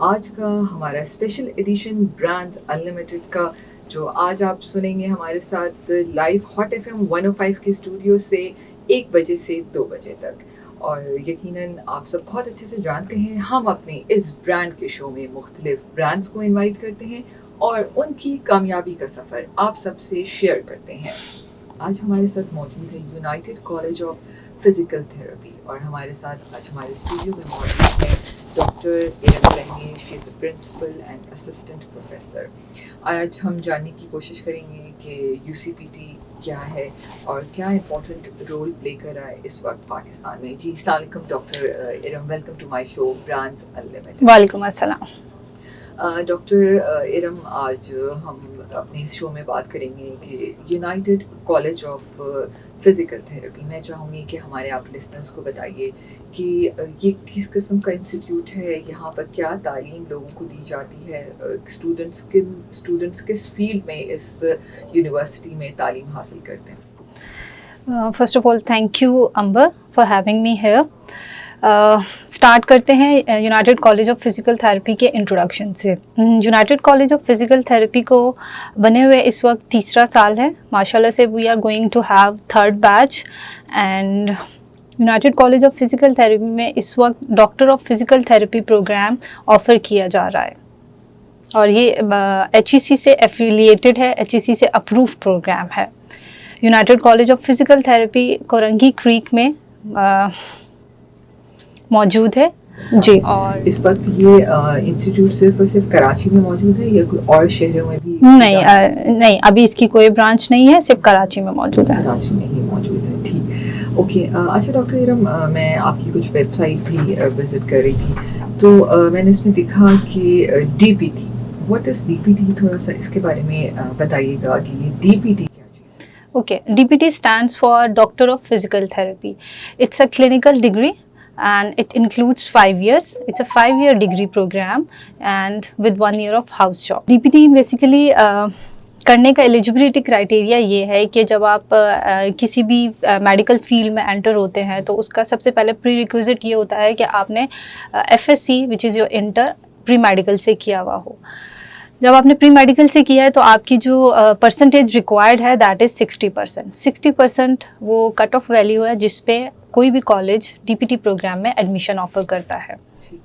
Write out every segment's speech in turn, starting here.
आज का हमारा स्पेशल एडिशन ब्रांड्स अनलिमिटेड का जो आज आप सुनेंगे हमारे साथ लाइव हॉट एफएम 105 के स्टूडियो से 1 बजे से 2 बजे तक। और यकीनन आप सब बहुत अच्छे से जानते हैं हम अपने इस ब्रांड के शो में मुख्तलिफ ब्रांड्स को इनवाइट करते हैं और उनकी कामयाबी का सफ़र आप सबसे शेयर करते हैं। आज हमारे साथ मौजूद है United College of physical Therapy और हमारे साथ आज हमारे स्टूडियो में मौजूद है doctor Eram Rahimi. She is a principal and assistant professor. आज हम जानने की कोशिश करेंगे कि यूसीपीटी क्या है और क्या इम्पोर्टेंट रोल प्ले कर रहा है इस वक्त पाकिस्तान में। जी अस्सलाम वालेकुम doctor Eram, welcome to my show Brands Unlimited. वालेकुम अस्सलाम। डॉक्टर इरम, आज हम अपने इस शो में बात करेंगे कि United College of physical therapy. मैं चाहूँगी कि हमारे आप लिसनर्स को बताइए कि ये किस किस्म का इंस्टीट्यूट है, यहाँ पर क्या तालीम लोगों को दी जाती है, स्टूडेंट्स किस फील्ड में इस यूनिवर्सिटी में तालीम हासिल करते हैं। First of all thank you Ambar for having me here. Start करते हैं United College of physical Therapy के इंट्रोडक्शन से। United College of physical Therapy को बने हुए इस वक्त 3रा साल है। माशाल्लाह से we are going to have 3rd batch and United College of physical Therapy में इस वक्त doctor of physical therapy program offer किया जा रहा है और ये HEC से एफिलिएटेड है, HEC से अप्रूव प्रोग्राम है। United College of physical therapy Korangi creek में मौजूद है जी। और इस वक्त ये इंस्टीट्यूट सिर्फ और सिर्फ कराची में मौजूद है या कोई और शहरों में भी? नहीं, अभी इसकी कोई ब्रांच नहीं है, सिर्फ कराची में मौजूद है। कराची में ही मौजूद है, ठीक। ओके, अच्छा डॉक्टर इरम, मैं आपकी कुछ वेबसाइट भी विज़िट कर रही थी तो मैंने इसमें देखा कि DPT, व्हाट इज़ DPT, थोड़ा सा इसके बारे में बताइएगा कि ये DPT क्या चीज़ है। Okay, DPT stands for Doctor of Physical Therapy. It's a clinical degree and it includes 5 years. It's a 5-year degree program and with 1 year of house job. DPT basically करने का एलिजिबिलिटी क्राइटेरिया ये है कि जब आप किसी भी medical field में एंटर होते हैं तो उसका सबसे पहले प्री रिक्विजिट ये होता है कि आपने FSC which is your inter pre medical से किया हुआ हो। जब आपने प्री मेडिकल से किया है तो आपकी जो परसेंटेज रिक्वायर्ड है दैट इज़ 60%। 60% वो कट ऑफ वैल्यू है जिस पे कोई भी कॉलेज DPT प्रोग्राम में एडमिशन ऑफर करता है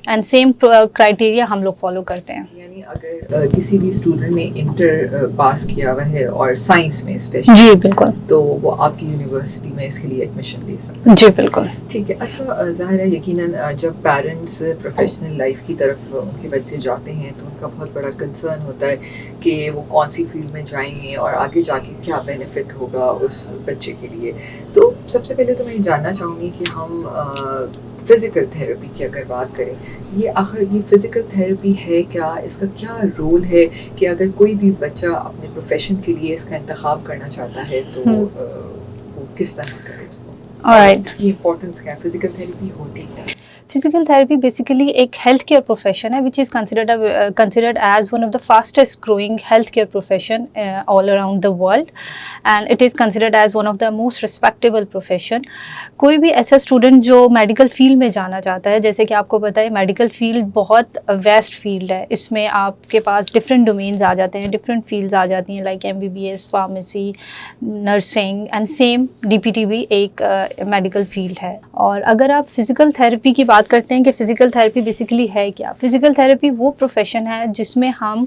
एंड सेम क्राइटेरिया हम लोग फॉलो करते हैं। यानी अगर किसी भी स्टूडेंट ने इंटर पास किया हुआ है और साइंस में स्पेशली, जी बिल्कुल, तो वो आपकी यूनिवर्सिटी में इसके लिए एडमिशन ले सकते हैं। जी बिल्कुल, ठीक है। अच्छा, ज़ाहिर है यकीनन जब पेरेंट्स प्रोफेशनल लाइफ की तरफ उनके बच्चे जाते हैं तो उनका बहुत बड़ा कंसर्न होता है कि वो कौन सी फील्ड में जाएंगे और आगे जाके क्या बेनिफिट होगा उस बच्चे के लिए। तो सबसे पहले तो मैं जानना चाहूँगी कि हम फ़िज़िकल थेरेपी की अगर बात करें, ये आखिर ये फ़िज़िकल थेरेपी है क्या, इसका क्या रोल है कि अगर कोई भी बच्चा अपने प्रोफेशन के लिए इसका इंतखाब करना चाहता है तो वो किस तरह करे इसको, इसकी इम्पोर्टेंस क्या है, फ़िज़िकल थेरेपी होती क्या है? फिजिकल थेरेपी बेसिकली एक हेल्थ केयर प्रोफेशन है which is considered as one of the fastest growing health care profession all around the world and it is considered as one of the most respectable profession. कोई भी ऐसा student जो medical field में जाना चाहता है, जैसे कि आपको पता है मेडिकल फील्ड बहुत वेस्ट फील्ड है, इसमें आपके पास डिफरेंट डोमेन्स आ जाते हैं, डिफरेंट फील्ड्स आ जाती हैं like MBBS, pharmacy, nursing and same DPT भी एक मेडिकल फील्ड है। और अगर आप फिज़िकल थेरेपी की बात करते हैं कि फ़िज़िकल थेरेपी बेसिकली है क्या, फ़िज़िकल थेरेपी वो प्रोफेशन है जिसमें हम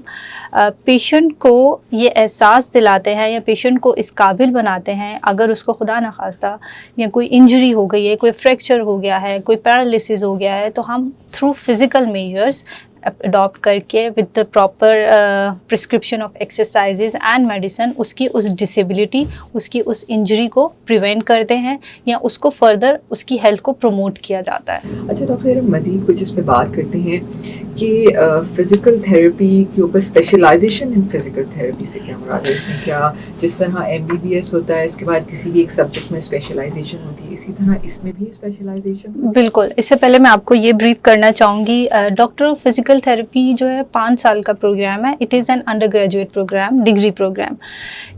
पेशेंट को ये एहसास दिलाते हैं या पेशेंट को इस काबिल बनाते हैं अगर उसको खुदा न खास्ता या कोई इंजरी हो गई है, कोई फ्रैक्चर हो गया है, कोई पैरालिसिस हो गया है, तो हम थ्रू फिज़िकल मेजर्स अडॉप्ट करके with the proper prescription of exercises and medicine उसकी उस डिसेबिलिटी, उसकी उस इंजरी को प्रिवेंट करते हैं या उसको फर्दर उसकी हेल्थ को प्रमोट किया जाता है। अच्छा डॉक्टर, मज़ीद कुछ इसमें बात करते हैं कि फ़िज़िकल थेरेपी के ऊपर स्पेशलाइजेशन इन फ़िज़िकल थेरेपी से क्या मुराद है? इसमें क्या जिस तरह MBBS होता है इसके बाद किसी भी एक सब्जेक्ट में स्पेशलाइजेशन होती है, इसी तरह इसमें भी स्पेशलाइजेशन? बिल्कुल, इससे पहले मैं आपको ये ब्रीफ करना चाहूँगी, डॉक्टर ऑफ फिज़िकल थेरेपी जो है 5 साल का प्रोग्राम है। It is an undergraduate program, degree program.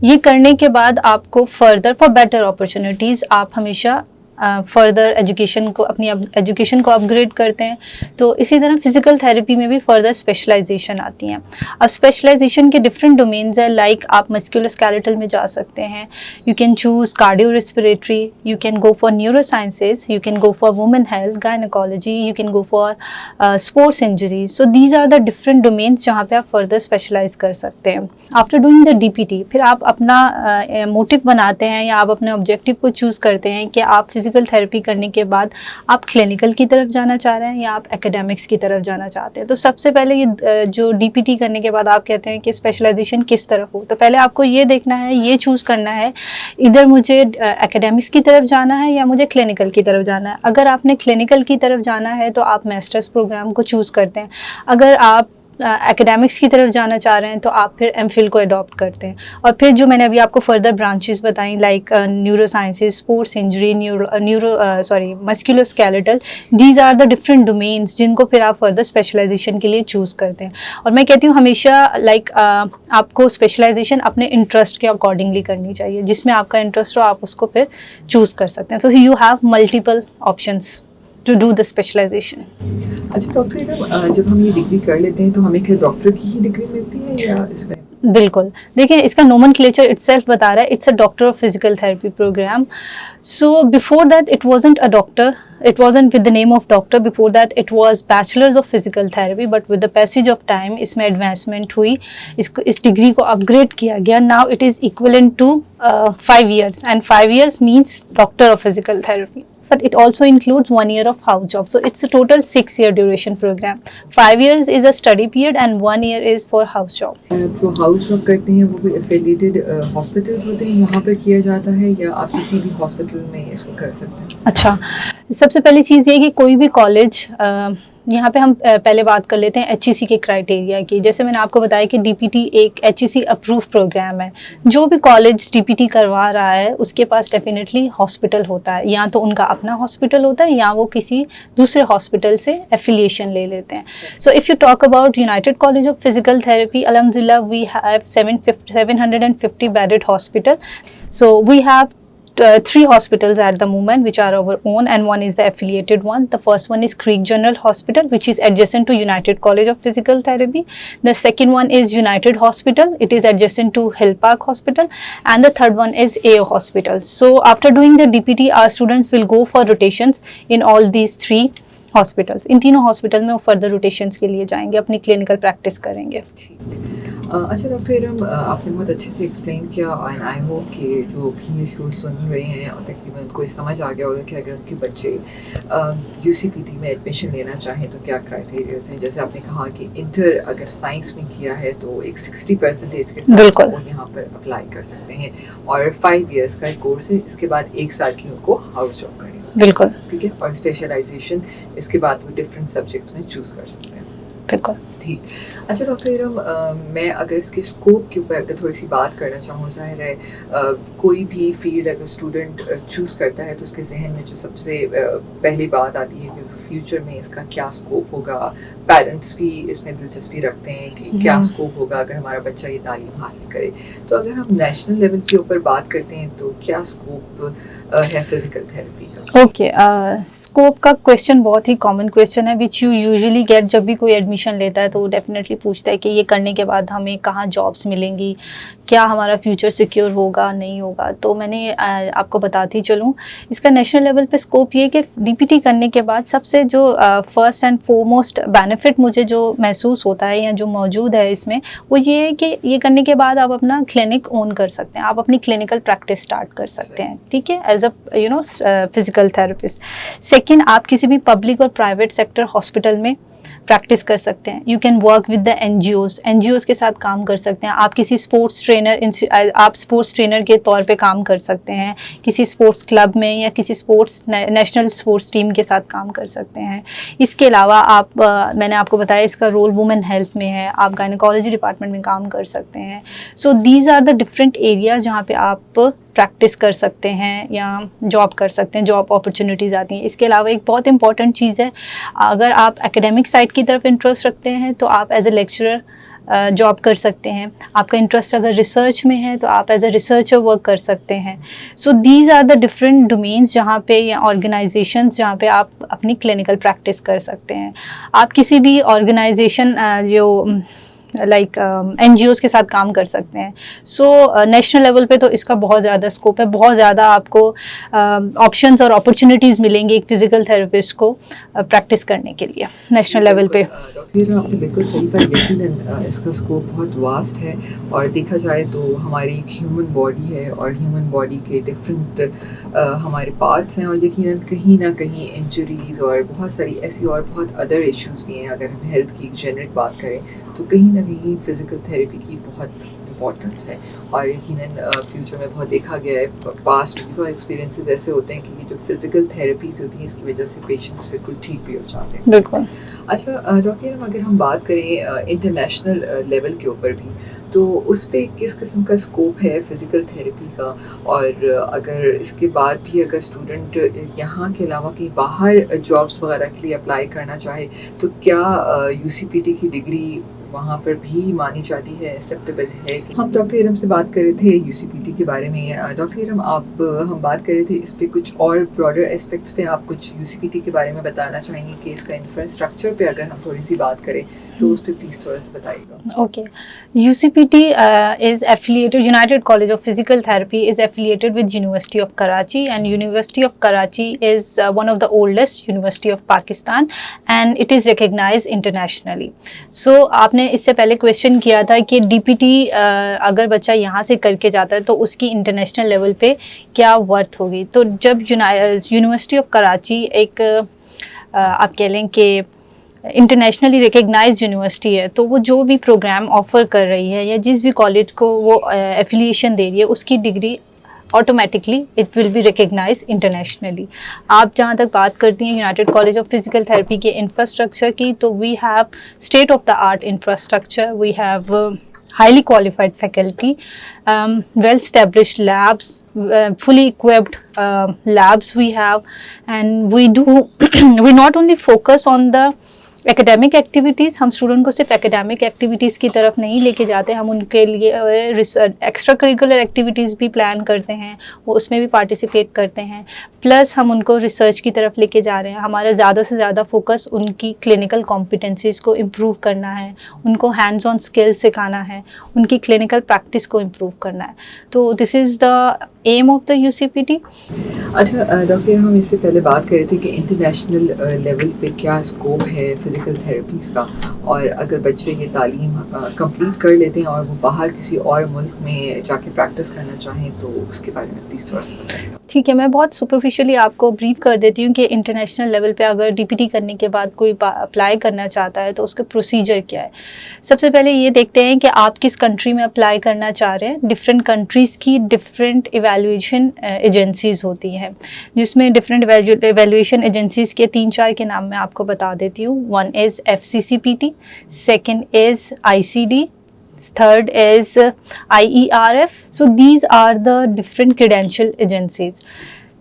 ये करने के बाद आपको फर्दर फॉर बेटर अपॉर्चुनिटीज़ आप हमेशा फर्दर एजुकेशन को, अपनी एजुकेशन को अपग्रेड करते हैं। तो इसी तरह फिजिकल थेरेपी में भी फर्दर स्पेशलाइजेशन आती हैं। अब स्पेशलाइजेशन के डिफरेंट डोमेन्स हैं, लाइक आप मस्कुलोस्केलेटल में जा सकते हैं, you can choose cardio respiratory, you can go for neuro sciences, you can go for women health, gynaecology, you can go for sports injuries. So these are the different domains जहाँ पे आप further specialise कर सकते हैं। After doing the DPT, फिर आप अपना motive बनाते हैं या आप अपने ऑब्जेक्टिव को चूज़ करते हैं कि आप फिजिकल थेरेपी करने के बाद आप क्लिनिकल की तरफ जाना चाह रहे हैं या आप एकेडमिक्स की तरफ जाना चाहते हैं। तो सबसे पहले ये जो डीपीटी करने के बाद आप कहते हैं कि स्पेशलाइजेशन किस तरफ हो, तो पहले आपको ये देखना है, ये चूज़ करना है, इधर मुझे एकेडमिक्स की तरफ जाना है या मुझे क्लिनिकल की तरफ जाना है। अगर आपने क्लिनिकल की तरफ जाना है तो आप मास्टर्स प्रोग्राम को चूज़ करते हैं। अगर आप एकेडमिक्स की तरफ जाना चाह रहे हैं तो आप फिर एमफिल को अडॉप्ट करते हैं। और फिर जो मैंने अभी आपको फर्दर ब्रांचेस बताई, like neuro sciences, sports injury, musculoskeletal, these are the different domains जिनको फिर आप फर्दर स्पेशलाइजेशन के लिए चूज़ करते हैं। और मैं कहती हूँ हमेशा आपको स्पेशलाइजेशन अपने इंटरेस्ट के अकॉर्डिंगली करनी चाहिए, जिसमें आपका इंटरेस्ट हो आप उसको फिर चूज़ कर सकते हैं। So you have multiple options to do the specialisation. अच्छा डॉक्टर मैडम, जब हम ये डिग्री कर लेते हैं तो हमें क्या डॉक्टर की ही डिग्री मिलती है या इसमें? बिल्कुल, देखिए इसका नोमेनक्लेचर इटसेल्फ बता रहा है, it's a doctor of physical therapy program. So before that it wasn't a doctor, it wasn't with the name of doctor, before that it was bachelor's of physical therapy, but with the passage of time इसमें advancement हुई, इस degree को upgrade किया गया। now it is equivalent to 5 years and 5 years means doctor of physical therapy, but it also includes 1 year of house job, so it's a total 6-year duration program. 5 years is a study period and 1 year is for house job. जो house job करते हैं वो कोई affiliated hospitals होते हैं, यहाँ पर किया जाता है या आप किसी भी हॉस्पिटल में इसको कर सकते हैं? अच्छा, सबसे पहली चीज़ ये है कि कोई भी कॉलेज, यहाँ पे हम पहले बात कर लेते हैं एचईसी के क्राइटेरिया की। जैसे मैंने आपको बताया कि डीपीटी एक एचईसी अप्रूव प्रोग्राम है। जो भी कॉलेज डीपीटी करवा रहा है उसके पास डेफिनेटली हॉस्पिटल होता है, या तो उनका अपना हॉस्पिटल होता है या वो किसी दूसरे हॉस्पिटल से एफिलिएशन ले लेते हैं। So if you talk about United College of physical therapy, अल्हम्दुलिल्लाह we have 750 bedded hospital. So we have 3 hospitals at the moment which are our own, and one is the affiliated one. The first one is Creek General Hospital, which is adjacent to United College of Physical Therapy. The second one is United Hospital, it is adjacent to Hill Park Hospital, and the third one is AO Hospital. So after doing the DPT, our students will go for rotations in all these 3 hospitals. इन तीनों hospital में वो further rotations के लिए जाएंगे, अपनी clinical practice करेंगे। अच्छा डॉक्टर, आपने बहुत अच्छे से एक्सप्लेन किया एंड आई होप कि जो भी ये शो सुन रहे हैं और तकरीबन उनको समझ आ गया होगा कि अगर उनके बच्चे यूसीपीटी में एडमिशन लेना चाहें तो क्या क्राइटेरियाज हैं। जैसे आपने कहा कि इंटर अगर साइंस में किया है तो एक 60% के साथ वो यहाँ पर अप्लाई कर सकते हैं, और 5 इयर्स का कोर्स है, इसके बाद 1 साल की उनको हाउस जॉब करनी होती है। बिल्कुल, ठीक है, और स्पेशलाइजेशन इसके बाद वो डिफरेंट सब्जेक्ट्स में चूज़ कर सकते हैं। बिल्कुल ठीक। अच्छा डॉक्टर इरम, मैं अगर इसके स्कोप के ऊपर अगर थोड़ी सी बात करना चाहूँ, ज़ाहिर है कोई भी फील्ड अगर स्टूडेंट चूज़ करता है तो उसके जहन में जो सबसे पहली बात आती है कि फ्यूचर में इसका क्या स्कोप होगा। पेरेंट्स भी इसमें दिलचस्पी रखते हैं कि क्या स्कोप होगा अगर हमारा बच्चा ये तालीम हासिल करे। तो अगर हम नेशनल लेवल के ऊपर बात करते हैं तो क्या स्कोप है फिजिकल थेरेपी का? ओके, स्कोप का क्वेश्चन बहुत ही कॉमन क्वेश्चन है विच यू यूजुअली गेट। जब भी कोई एडमिशन लेता है तो वो डेफिनेटली पूछता है कि ये करने के बाद हमें कहाँ जॉब्स मिलेंगी, क्या हमारा फ्यूचर सिक्योर होगा नहीं होगा। तो मैंने आपको बताती चलूँ, इसका नेशनल लेवल पे स्कोप ये कि डीपीटी करने के बाद सबसे जो फर्स्ट एंड फोरमोस्ट बेनिफिट मुझे जो महसूस होता है या जो मौजूद है इसमें, वो ये है कि ये करने के बाद आप अपना क्लिनिक ओन कर सकते हैं, आप अपनी क्लिनिकल प्रैक्टिस स्टार्ट कर सकते हैं, ठीक है, as a physical therapist. Second, आप किसी भी पब्लिक और प्राइवेट सेक्टर हॉस्पिटल में प्रैक्टिस कर सकते हैं। You can work with the NGOs के साथ काम कर सकते हैं। आप किसी स्पोर्ट्स ट्रेनर के तौर पे काम कर सकते हैं, किसी स्पोर्ट्स क्लब में या किसी नेशनल स्पोर्ट्स टीम के साथ काम कर सकते हैं। इसके अलावा मैंने आपको बताया इसका रोल वुमेन हेल्थ में है, आप गायनेकोलॉजी डिपार्टमेंट में काम कर सकते हैं। So these are the different areas जहाँ पे आप प्रैक्टिस कर सकते हैं या जॉब कर सकते हैं, जॉब अपॉर्चुनिटीज़ आती हैं। इसके अलावा एक बहुत इंपॉर्टेंट चीज़ है, अगर आप एकेडमिक साइड की तरफ इंटरेस्ट रखते हैं तो आप एज ए लेक्चरर जॉब कर सकते हैं। आपका इंटरेस्ट अगर रिसर्च में है तो आप एज अ रिसर्चर वर्क कर सकते हैं। So these are the different domains जहाँ पे या ऑर्गेनाइजेशंस जहाँ पे आप अपनी क्लिनिकल प्रैक्टिस कर सकते हैं। आप किसी भी ऑर्गेनाइजेशन जो लाइक NGOs के साथ काम कर सकते हैं। सो नेशनल लेवल पे तो इसका बहुत ज़्यादा स्कोप है, बहुत ज़्यादा आपको ऑप्शंस और अपॉर्चुनिटीज़ मिलेंगी एक फिज़िकल थेरेपिस्ट को प्रैक्टिस करने के लिए नेशनल लेवल पे। डॉक्टर आपने बिल्कुल सही कहा, यकीनन इसका स्कोप बहुत वास्ट है और देखा जाए तो हमारी एक ह्यूमन बॉडी है और ह्यूमन बॉडी के डिफरेंट हमारे पार्ट्स हैं और यकीनन कहीं ना कहीं इंजरीज़ और बहुत सारी ऐसी और बहुत अदर इश्यूज़ भी हैं। अगर हम हेल्थ की जेनरिक बात करें तो कहीं ना कहीं फ़िज़िकल थेरेपी की बहुत इम्पोर्टेंस है और यकीनन फ्यूचर में बहुत देखा गया है, पास्ट में बहुत एक्सपीरियंसेस ऐसे होते हैं कि ये जो फिज़िकल थेरेपीज़ होती हैं इसकी वजह से पेशेंट्स बिल्कुल ठीक भी हो जाते हैं। बिल्कुल। अच्छा डॉक्टर, अगर हम बात करें इंटरनेशनल लेवल के ऊपर भी, तो उस पे किस किस्म का स्कोप है फ़िज़िकल थेरेपी का, और अगर इसके बाद भी अगर स्टूडेंट यहाँ के अलावा कहीं बाहर जॉब्स वगैरह के लिए अप्लाई करना चाहे तो क्या UCPT की डिग्री वहाँ पर भी मानी जाती है, एक्सेप्टेबल है? हम डॉक्टर इरम से बात कर रहे थे UCPT के बारे में। डॉक्टर इरम, हम बात कर रहे थे इस पे कुछ और ब्रॉडर एस्पेक्ट्स पे आप कुछ UCPT के बारे में बताना चाहेंगे कि इसका इंफ्रास्ट्रक्चर पे अगर हम थोड़ी सी बात करें तो उस पर प्लीज़ थोड़ा सा बताइएगा। Okay, UCPT is affiliated. United College of Physical Therapy is affiliated with University of Karachi, and University of Karachi is one of the oldest university of Pakistan, and it is recognized internationally. So आपने इससे पहले question किया था कि DPT अगर बच्चा यहाँ से करके जाता है तो उसकी इंटरनेशनल लेवल पे क्या वर्थ होगी। तो जब यूनिवर्सिटी ऑफ कराची एक आप कह लें कि इंटरनेशनली रिकग्नाइज्ड यूनिवर्सिटी है, तो वो जो भी प्रोग्राम ऑफ़र कर रही है या जिस भी कॉलेज को वो एफिलिएशन दे रही है उसकी degree automatically it will be recognise internationally. आप जहाँ तक बात करती हैं United College of physical Therapy के इंफ्रास्ट्रक्चर की, तो we have state of the art infrastructure, we have highly qualified faculty, well established labs, fully equipped labs we have, and we do we not only focus on the academic activities, हम student को सिर्फ academic activities की तरफ नहीं लेके जाते, हम उनके लिए एक्स्ट्रा करिकुलर एक्टिविटीज़ भी प्लान करते हैं, वो उसमें भी पार्टिसिपेट करते हैं। प्लस हम उनको रिसर्च की तरफ लेके जा रहे हैं। हमारा ज़्यादा से ज़्यादा फोकस उनकी क्लिनिकल कॉम्पिटेंसीज़ को इम्प्रूव करना है, उनको हैंड्स ऑन स्किल्स सिखाना है, उनकी क्लिनिकल प्रैक्टिस को इम्प्रूव करना है। तो this is the aim of the UCPT। अच्छा डॉक्टर, हम इससे पहले बात कर रहे थे कि इंटरनेशनल लेवल पे क्या स्कोप है फ़िज़िकल थेरेपीज़ का, और अगर बच्चे ये तालीम कंप्लीट कर लेते हैं और वो बाहर किसी और मुल्क में जाके प्रैक्टिस करना चाहें तो उसके बारे में प्लीज़ थोड़ा सा बताइएगा। ठीक है, मैं बहुत सुपरफिशियली आपको ब्रीफ कर देती हूँ कि इंटरनेशनल लेवल पे अगर DPT करने के बाद कोई अप्लाई करना चाहता है तो उसका प्रोसीजर क्या है। सबसे पहले ये देखते हैं कि आप किस कंट्री में अप्लाई करना चाह रहे हैं। डिफरेंट कंट्रीज़ की डिफरेंट इवैल्यूएशन एजेंसीज़ होती हैं, जिसमें डिफरेंट इवैल्यूएशन एजेंसीज़ के 3-4 के नाम मैं आपको बता देती हूँ। One is FCCPT, second is ICD, third is IERF. So these are the different credential agencies.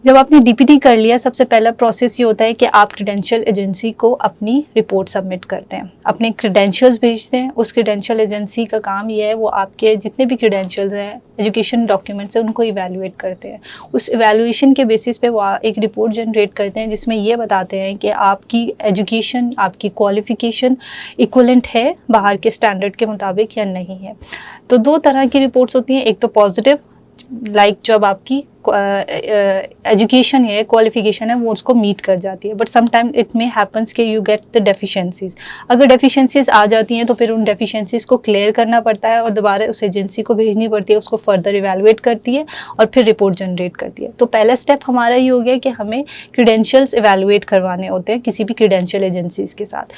जब आपने DPT कर लिया, सबसे पहला प्रोसेस ये होता है कि आप क्रेडेंशियल एजेंसी को अपनी रिपोर्ट सबमिट करते हैं, अपने क्रेडेंशियल्स भेजते हैं। उस क्रेडेंशियल एजेंसी का काम ये है, वो आपके जितने भी क्रेडेंशियल्स हैं, एजुकेशन डॉक्यूमेंट्स हैं, उनको इवैल्यूएट करते हैं। उस इवैल्यूएशन के बेसिस पे वो एक रिपोर्ट जनरेट करते हैं जिसमें ये बताते हैं कि आपकी एजुकेशन, आपकी क्वालिफ़िकेशन इक्वलेंट है बाहर के स्टैंडर्ड के मुताबिक या नहीं है। तो 2 तरह की रिपोर्ट्स होती हैं, एक तो पॉजिटिव, लाइक जब आपकी एजुकेशन है, क्वालिफिकेशन है, वो उसको मीट कर जाती है। But sometime it may happens कि यू गेट द डेफिशिएंसीज। अगर डेफिशिएंसीज आ जाती हैं तो फिर उन डेफिशिएंसीज को क्लियर करना पड़ता है और दोबारा उस एजेंसी को भेजनी पड़ती है, उसको फर्दर इवैल्यूएट करती है और फिर रिपोर्ट जनरेट करती है। तो पहला स्टेप हमारा ये हो गया कि हमें क्रीडेंशियल्स इवैल्यूएट करवाने होते हैं किसी भी क्रीडेंशियल एजेंसीज के साथ।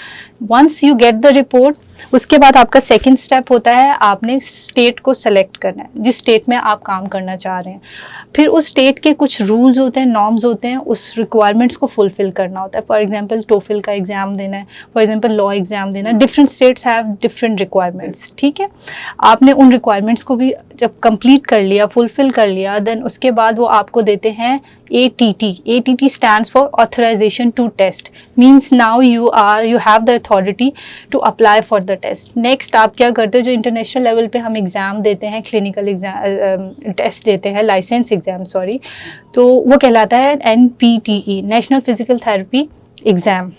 Once you get the report, उसके बाद आपका सेकेंड स्टेप होता है, आपने स्टेट को सेलेक्ट करना है जिस स्टेट में आप काम करना चाह रहे हैं। फिर उस स्टेट के कुछ रूल्स होते हैं, नॉर्म्स होते हैं, उस रिक्वायरमेंट्स को फुलफिल करना होता है। फॉर एग्जांपल टोफिल का एग्ज़ाम देना है, फॉर एग्जांपल लॉ एग्ज़ाम देना है। Different states have different requirements, ठीक है। आपने उन रिक्वायरमेंट्स को भी जब कंप्लीट कर लिया, फुलफिल कर लिया, देन उसके बाद वो आपको देते हैं ATT stands for authorization to test. Means now you have the authority to apply for the test. Next आप क्या करते हो, जो इंटरनेशनल लेवल पे हम एग्ज़ाम देते हैं, क्लिनिकल एग्ज़ाम टेस्ट देते हैं, लाइसेंस एग्ज़ाम सॉरी, तो वो कहलाता है NPTE, national physical therapy exam.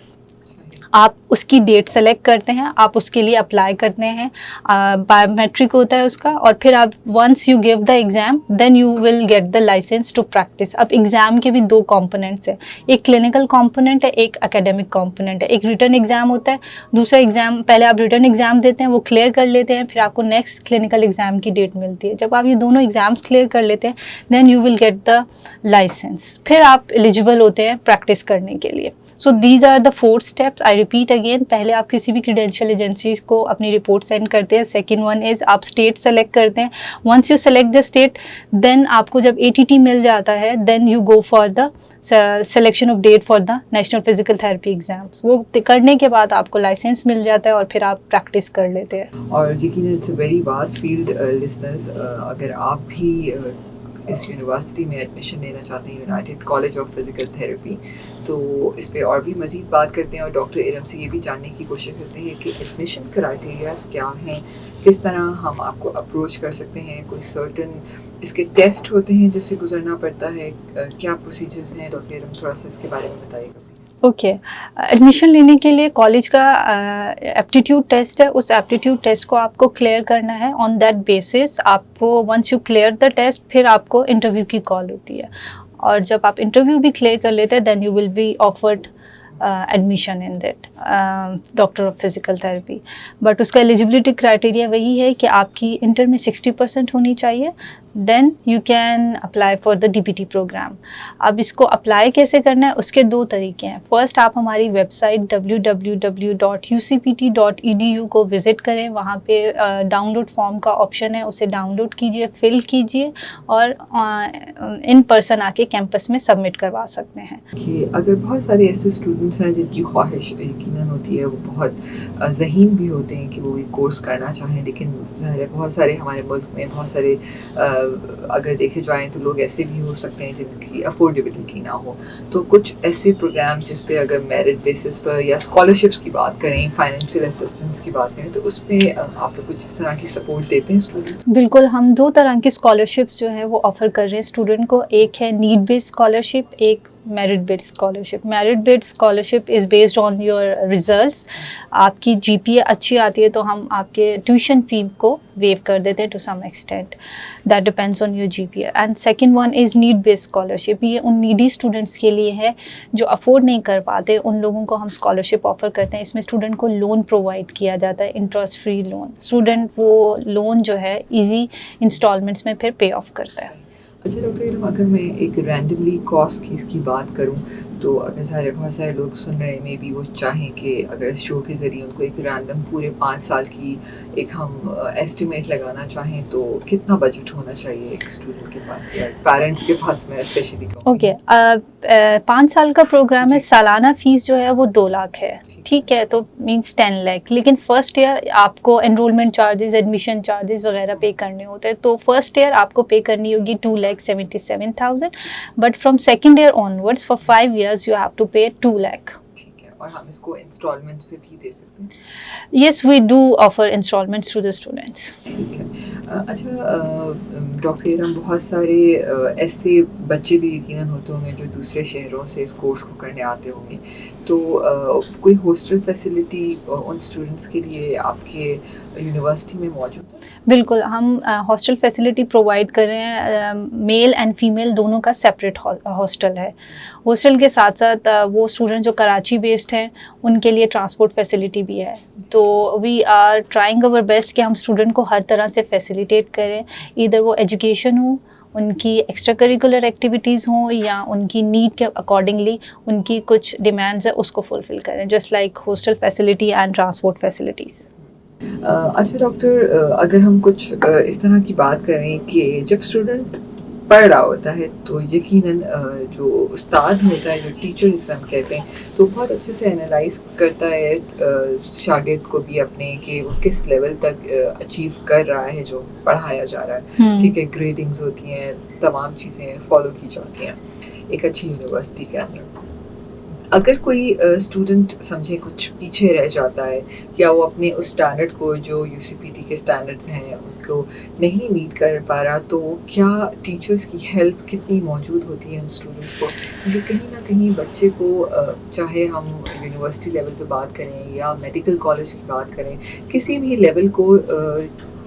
आप उसकी डेट सेलेक्ट करते हैं, आप उसके लिए अप्लाई करते हैं, बायोमेट्रिक होता है उसका, और फिर आप once you give the exam then you will get the licence to practise. अब एग्ज़ाम के भी दो कंपोनेंट्स हैं, एक क्लिनिकल कंपोनेंट है, एक एकेडमिक कंपोनेंट है। एक रिटन एग्ज़ाम होता है, दूसरा एग्ज़ाम, पहले आप रिटन एग्ज़ाम देते हैं, वो क्लियर कर लेते हैं, फिर आपको नेक्स्ट क्लिनिकल एग्ज़ाम की डेट मिलती है। जब आप ये दोनों एग्ज़ाम्स क्लियर कर लेते हैं then you will get the licence, फिर आप एलिजिबल होते हैं प्रैक्टिस करने के लिए। So these are the 4 steps. I repeat again, पहले आप किसी भी क्रीडेंशियल एजेंसीज को अपनी रिपोर्ट सेंड करते हैं। सेकेंड वन इज़ आप स्टेट सेलेक्ट करते हैं। Once you select the state then आपको जब ATT मिल जाता है then you go for the selection of date for the national physical therapy exams. वो करने के बाद आपको लाइसेंस मिल जाता है और फिर आप प्रैक्टिस कर लेते हैं। और यकीनन it's a very vast field listeners. अगर आप भी इस यूनिवर्सिटी में एडमिशन लेना चाहते हैं, United College of physical therapy, तो इस पे और भी मज़ीद बात करते हैं और डॉक्टर इरम से ये भी जानने की कोशिश करते हैं कि एडमिशन क्राइटेरियाज क्या हैं, किस तरह हम आपको अप्रोच कर सकते हैं, कोई सर्टन इसके टेस्ट होते हैं जिससे गुजरना पड़ता है, क्या प्रोसीजर्स हैं। डॉक्टर इरम थोड़ा सा इसके बारे में बताइएगा। ओके, एडमिशन लेने के लिए कॉलेज का एप्टीट्यूड टेस्ट है, उस एप्टीट्यूड टेस्ट को आपको क्लियर करना है। ऑन दैट बेसिस आपको once you clear the test फिर आपको इंटरव्यू की कॉल होती है, और जब आप इंटरव्यू भी क्लियर कर लेते हैं then you will be offered admission in that doctor of physical therapy. But उसका एलिजिबिलिटी क्राइटेरिया वही है कि आपकी इंटर में 60% होनी चाहिए, then you can apply for the DPT program. अब इसको अप्लाई कैसे करना है, उसके 2 तरीके हैं। फर्स्ट, आप हमारी वेबसाइट www.ucpt.edu को विज़िट करें, वहाँ पे डाउनलोड फॉर्म का ऑप्शन है, उसे डाउनलोड कीजिए, फिल कीजिए और इन पर्सन आके कैंपस में सबमिट करवा सकते हैं। कि अगर बहुत सारे ऐसे स्टूडेंट्स हैं जिनकी ख्वाहिश यकीनन होती है, वो बहुत ज़हीन भी होते हैं कि वो ये कोर्स करना चाहें, लेकिन ज़ाहिर है बहुत सारे हमारे मुल्क में बहुत सारे अगर देखे जाएँ तो लोग ऐसे भी हो सकते हैं जिनकी अफोर्डेबिलिटी ना हो। तो कुछ ऐसे प्रोग्राम्स जिस पे अगर मेरिट बेसिस पर या स्कॉलरशिप्स की बात करें, फाइनेंशियल असिस्टेंस की बात करें, तो उसमें आप लोग कुछ इस तरह की सपोर्ट देते हैं स्टूडेंट्स? बिल्कुल, हम 2 तरह की स्कॉलरशिप्स जो हैं वो ऑफ़र कर रहे हैं स्टूडेंट को। एक है नीड बेस्ड स्कॉलरशिप, एक merit based scholarship. Merit based scholarship is based on your results. आपकी GPA अच्छी आती है तो हम आपके ट्यूशन फी को वेव कर देते हैं to some extent, that depends on your GPA। And second one is need based scholarship. ये उन नीडी स्टूडेंट्स के लिए है जो अफोर्ड नहीं कर पाते, उन लोगों को हम स्कॉलरशिप ऑफ़र करते हैं। इसमें स्टूडेंट को लोन प्रोवाइड किया जाता है, इंटरेस्ट फ्री लोन। स्टूडेंट वो लोन जो है ईजी इंस्टॉलमेंट्स में फिर पे ऑफ करता है। अच्छा डॉक्टर इरम, अगर मैं एक रैंडमली कॉस्ट की इसकी बात करूं, तो अगर बहुत सारे लोग सुन रहे हैं, मे बी वो चाहें कि अगर इस शो के ज़रिए उनको एक रैंडम पूरे 5 साल की एक हम एस्टिमेट लगाना चाहें, तो कितना बजट होना चाहिए एक स्टूडेंट के पास या पेरेंट्स के पास में स्पेशली? ओके, 5 साल का प्रोग्राम है, सालाना फ़ीस जो है वो 2 लाख है, ठीक है, तो मींस 10 लाख। लेकिन फ़र्स्ट ईयर आपको एनरोलमेंट चार्जेस, एडमिशन चार्जेस वगैरह पे करने होते हैं, तो फर्स्ट ईयर आपको पे करनी होगी 2,77,000, but from second year onwards for 5 years you have to pay 2 lakh. ठीक है, और हम इसको इंस्टॉलमेंट्स पे भी दे सकते हैं? Yes, we do offer installments to the students. ठीक है। अच्छा डॉक्टर इरम, बहुत सारे ऐसे बच्चे भी यकीनन होते होंगे जो दूसरे शहरों से इस कोर्स को करने आते होंगे, तो कोई हॉस्टल फैसिलिटी उन स्टूडेंट्स के लिए आपके यूनिवर्सिटी में मौजूद है? बिल्कुल, हम हॉस्टल फैसिलिटी प्रोवाइड कर रहे हैं। मेल एंड फीमेल दोनों का सेपरेट हॉस्टल है। हॉस्टल के साथ साथ वो स्टूडेंट जो कराची बेस्ड हैं उनके लिए ट्रांसपोर्ट फैसिलिटी भी है। तो we are trying our best कि हम स्टूडेंट को हर तरह से फैसिलिटेट करें, इधर वो एजुकेशन हो, उनकी एक्स्ट्रा करिकुलर एक्टिविटीज़ हों, या उनकी नीड के अकॉर्डिंगली उनकी कुछ डिमांड्स है उसको फुलफ़िल करें, just like hostel facility and transport facilities. अच्छा डॉक्टर, अगर हम कुछ इस तरह की बात करें कि जब स्टूडेंट पढ़ रहा होता है तो यकीनन जो उस्ताद होता है, जो टीचर जिसे हम कहते हैं, तो बहुत अच्छे से एनालाइज करता है शागिर्द को भी अपने कि वो किस लेवल तक अचीव कर रहा है जो पढ़ाया जा रहा है। ठीक है, ग्रेडिंग्स होती हैं, तमाम चीज़ें फॉलो की जाती हैं, एक अच्छी यूनिवर्सिटी के अंदर। अगर कोई स्टूडेंट समझे कुछ पीछे रह जाता है या वो अपने उस स्टैंडर्ड को जो यूसीपीटी के स्टैंडर्ड्स हैं उनको नहीं मीट कर पा रहा, तो क्या टीचर्स की हेल्प कितनी मौजूद होती है उन स्टूडेंट्स को? क्योंकि कहीं ना कहीं बच्चे को चाहे हम यूनिवर्सिटी लेवल पे बात करें या मेडिकल कॉलेज की बात करें, किसी भी लेवल को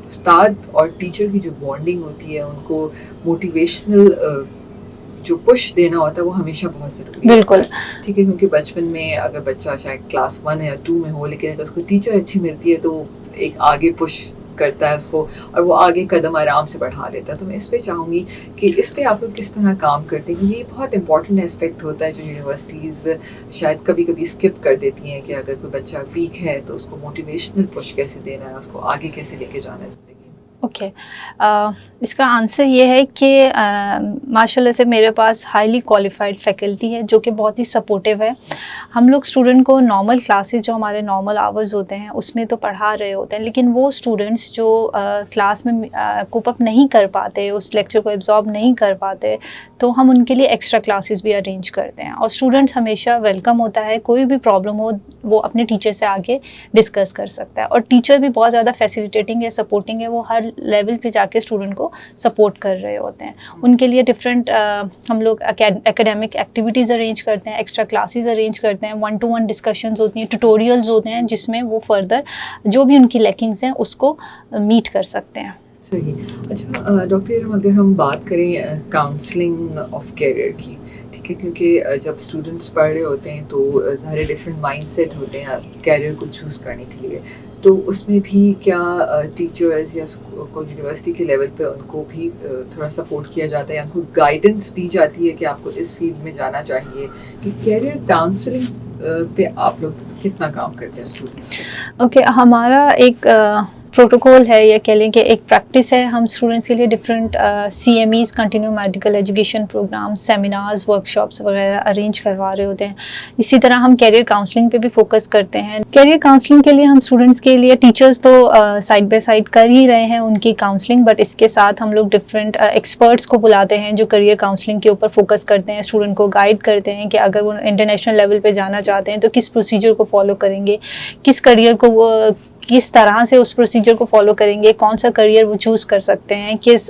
उस्ताद और टीचर की जो बॉन्डिंग होती है, उनको मोटिवेशनल जो पुश देना होता है वो हमेशा बहुत ज़रूरी है। बिल्कुल। ठीक है, क्योंकि बचपन में अगर बच्चा चाहे क्लास 1 या 2 में हो, लेकिन अगर उसको टीचर अच्छी मिलती है तो एक आगे पुश करता है उसको और वो आगे कदम आराम से बढ़ा लेता है। तो मैं इस पे चाहूँगी कि इस पे आप लोग किस तरह काम करते हैं? क्योंकि ये बहुत इंपॉर्टेंट एस्पेक्ट होता है जो यूनिवर्सिटीज़ शायद कभी-कभी स्किप कर देती हैं कि अगर कोई बच्चा वीक है तो उसको मोटिवेशनल पुश कैसे देना है, उसको आगे कैसे लेके जाना है ज़िंदगी में? ओके। इसका आंसर ये है कि माशाल्लाह से मेरे पास हाईली क्वालिफाइड फैकल्टी है जो कि बहुत ही सपोर्टिव है। हम लोग स्टूडेंट को नॉर्मल क्लासेस जो हमारे नॉर्मल आवर्स होते हैं उसमें तो पढ़ा रहे होते हैं, लेकिन वो स्टूडेंट्स जो क्लास में कोप अप नहीं कर पाते, उस लेक्चर को एब्जॉर्ब नहीं कर पाते, तो हम उनके लिए एक्स्ट्रा क्लासेस भी अरेंज करते हैं। और स्टूडेंट्स हमेशा वेलकम होता है, कोई भी प्रॉब्लम हो वो अपने टीचर से आके डिस्कस कर सकता है। और टीचर भी बहुत ज़्यादा फैसिलिटेटिंग है, सपोर्टिंग है, वो हर लेवल पे जाके स्टूडेंट को सपोर्ट कर रहे होते हैं। उनके लिए डिफरेंट हम लोग एकेडमिक एक्टिविटीज़ अरेंज करते हैं, एक्स्ट्रा क्लासेस अरेंज करते हैं, 1-to-1 डिस्कशंस होती हैं, ट्यूटोरियल्स होते हैं जिसमें वो फर्दर जो भी उनकी लैकिंग्स हैं उसको मीट कर सकते हैं। सही। अच्छा डॉक्टर इरम, अगर हम बात करें काउंसलिंग ऑफ करियर की, ठीक है, क्योंकि जब स्टूडेंट्स पढ़ रहे होते हैं तो सारे डिफरेंट माइंडसेट होते हैं करियर को चूज़ करने के लिए, तो उसमें भी क्या टीचर्स या को यूनिवर्सिटी के लेवल पे उनको भी थोड़ा सपोर्ट किया जाता है या उनको गाइडेंस दी जाती है कि आपको इस फील्ड में जाना चाहिए? कि करियर काउंसलिंग पे आप लोग कितना काम करते हैं स्टूडेंट्स के साथ? ओके, हमारा एक प्रोटोकॉल है या कह लें कि एक प्रैक्टिस है। हम स्टूडेंट्स के लिए different CMEs continue medical education program, seminars, workshops वगैरह अरेंज करवा रहे होते हैं। इसी तरह हम कैरियर काउंसलिंग पे भी फोकस करते हैं। कैरियर काउंसलिंग के लिए हम स्टूडेंट्स के लिए टीचर्स तो साइड बाय साइड कर ही रहे हैं उनकी काउंसलिंग, बट इसके साथ हम लोग डिफरेंट एक्सपर्ट्स को बुलाते हैं जो करियर काउंसलिंग के ऊपर फोकस करते हैं, स्टूडेंट को गाइड करते हैं कि अगर वो इंटरनेशनल लेवल पे जाना चाहते हैं तो किस प्रोसीजर को फॉलो करेंगे, किस करियर को वो किस तरह से उस प्रोसीजर को फॉलो करेंगे, कौन सा करियर वो चूज़ कर सकते हैं, किस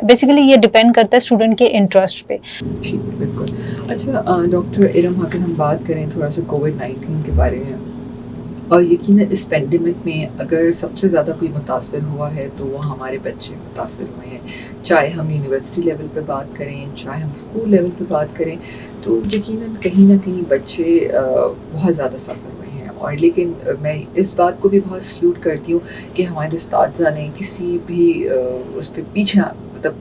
बेसिकली ये डिपेंड करता है स्टूडेंट के इंटरेस्ट पे। जी, बिल्कुल। अच्छा डॉक्टर इरम, अगर हम बात करें थोड़ा सा कोविड-19 के बारे में, और यकीनन इस पेंडेमिक में अगर सबसे ज़्यादा कोई मुतासर हुआ है तो वो हमारे बच्चे मुतासर हुए हैं। चाहे हम यूनिवर्सिटी लेवल पे बात करें, चाहे हम स्कूल लेवल पे बात करें, तो यकीनन कहीं ना कहीं बच्चे बहुत ज़्यादा सफ़र हुए हैं। और लेकिन मैं इस बात को भी बहुत सल्यूट करती हूँ कि हमारे उस्ताद ने किसी भी उस पर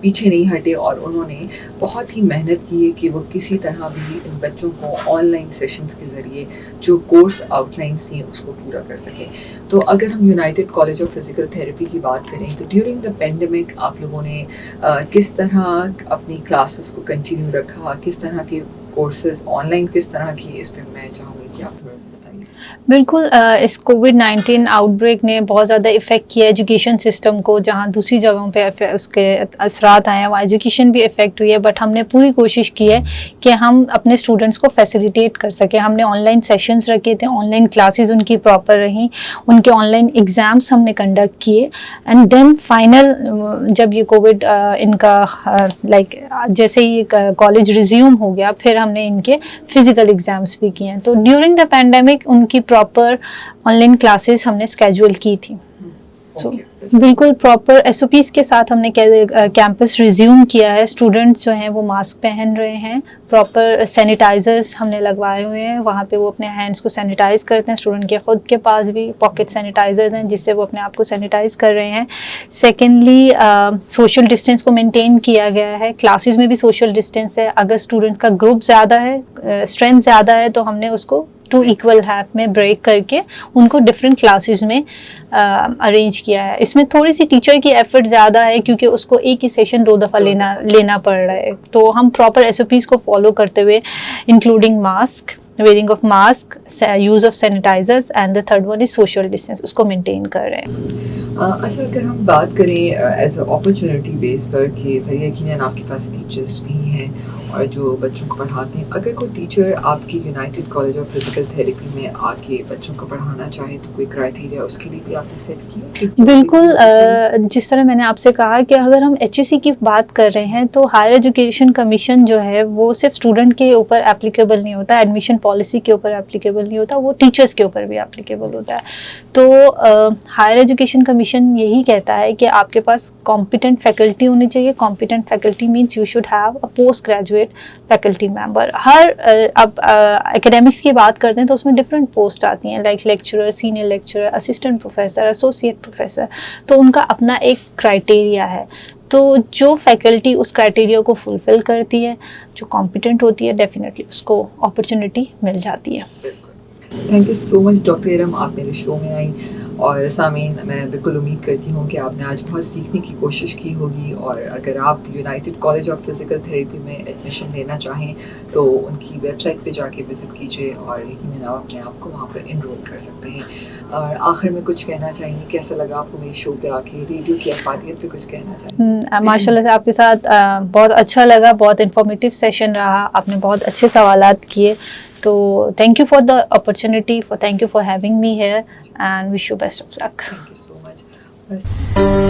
पीछे नहीं हटे और उन्होंने बहुत ही मेहनत की है कि वो किसी तरह भी इन बच्चों को ऑनलाइन सेशंस के ज़रिए जो कोर्स आउटलाइंस थी उसको पूरा कर सकें। तो अगर हम United College of physical therapy की बात करें तो ड्यूरिंग द पेंडेमिक आप लोगों ने किस तरह अपनी क्लासेस को कंटिन्यू रखा, किस तरह के कोर्सेज ऑनलाइन किस तरह की, इस पर मैं चाहूँगी कि आप थोड़ा सा बताइए। बिल्कुल, इस कोविड-19 आउटब्रेक ने बहुत ज़्यादा इफ़ेक्ट किया एजुकेशन सिस्टम को। जहाँ दूसरी जगहों पे उसके असरात आए हैं, वहाँ एजुकेशन भी इफ़ेक्ट हुई है, बट हमने पूरी कोशिश की है कि हम अपने स्टूडेंट्स को फैसिलिटेट कर सकें। हमने ऑनलाइन सेशंस रखे थे, ऑनलाइन क्लासेस उनकी प्रॉपर रहीं, उनके ऑनलाइन एग्ज़ाम्स हमने कंडक्ट किए, एंड देन फाइनल जब ये कोविड इनका जैसे ही कॉलेज रिज्यूम हो गया, फिर हमने इनके फिज़िकल एग्ज़ाम्स भी किए हैं। तो ड्यूरिंग द पैंडेमिक उनकी प्रॉपर ऑनलाइन क्लासेस हमने स्केड्यूल की थी। तो बिल्कुल प्रॉपर SOPs के साथ हमने कैंपस रिज्यूम किया है। स्टूडेंट्स जो हैं वो मास्क पहन रहे हैं, प्रॉपर सैनिटाइजर्स हमने लगवाए हुए हैं, वहाँ पे वो अपने हैंड्स को सैनिटाइज करते हैं। स्टूडेंट के ख़ुद के पास भी पॉकेट सैनिटाइजर्स हैं जिससे वो अपने आप को सैनिटाइज कर रहे हैं। सेकेंडली सोशल डिस्टेंस को मेंटेन किया गया है, क्लासेस में भी सोशल डिस्टेंस है। अगर स्टूडेंट्स का ग्रुप ज़्यादा है, स्ट्रेंथ ज़्यादा है, तो हमने उसको 2 इक्वल हाफ में ब्रेक करके उनको डिफरेंट क्लासेस में अरेंज किया है। इसमें थोड़ी सी टीचर की एफर्ट ज़्यादा है क्योंकि उसको एक ही सेशन 2 दफ़ा लेना पड़ रहा है। तो हम प्रॉपर SOPs को फॉलो करते हुए, including mask, wearing of mask, use of sanitisers, and the third one is social distance, उसको मेंटेन कर रहे हैं। अच्छा, अगर हम बात करें एज अ अपॉर्चुनिटी बेस पर कि यकीनन आपके पास टीचर्स भी हैं और जो बच्चों को पढ़ाते हैं, अगर कोई टीचर आपकी United College of physical therapy में आके बच्चों को पढ़ाना चाहे तो कोई क्राइटेरिया उसके लिए भी आपने सेट किया? बिल्कुल जिस तरह मैंने आपसे कहा कि अगर हम एचईसी की बात कर रहे हैं तो हायर एजुकेशन कमीशन जो है वो सिर्फ स्टूडेंट के ऊपर एप्लीकेबल नहीं होता, एडमिशन पॉलिसी के ऊपर एप्लीकेबल नहीं होता, वो टीचर्स के ऊपर भी एप्लीकेबल होता है। तो हायर एजुकेशन कमीशन यही कहता है कि आपके पास कॉम्पिटेंट फैकल्टी होनी चाहिए। Competent faculty means you should have a post graduate faculty member. हर अब एकेडमिक्स की बात करते हैं तो उसमें डिफरेंट पोस्ट आती हैं, like lecturer, senior lecturer, assistant professor, associate professor, तो उनका अपना एक क्राइटेरिया है। तो जो फैकल्टी उस क्राइटेरिया को फुलफिल करती है, जो कॉम्पिटेंट होती है, डेफिनेटली उसको अपॉर्चुनिटी मिल जाती है। Thank you so much doctor Iram, आप मेरे शो में आई। और सामीन, मैं बिल्कुल उम्मीद करती हूँ कि आपने आज बहुत सीखने की कोशिश की होगी, और अगर आप United College of physical therapy में एडमिशन लेना चाहें तो उनकी वेबसाइट पे जाके विज़िट कीजिए और यकीनन आप अपने आप को वहाँ पर इनरोल कर सकते हैं। और आखिर में कुछ कहना चाहेंगे? कैसा लगा आपको मेरे शो पे आके, रेडियो की अफादियत पे कुछ कहना चाहेंगे? माशाल्लाह से आपके साथ बहुत अच्छा लगा, बहुत इंफॉर्मेटिव सेशन रहा, आपने बहुत अच्छे सवालात किए। तो thank you for the opportunity, thank you for having me here and wish you best of luck. Thank you so much.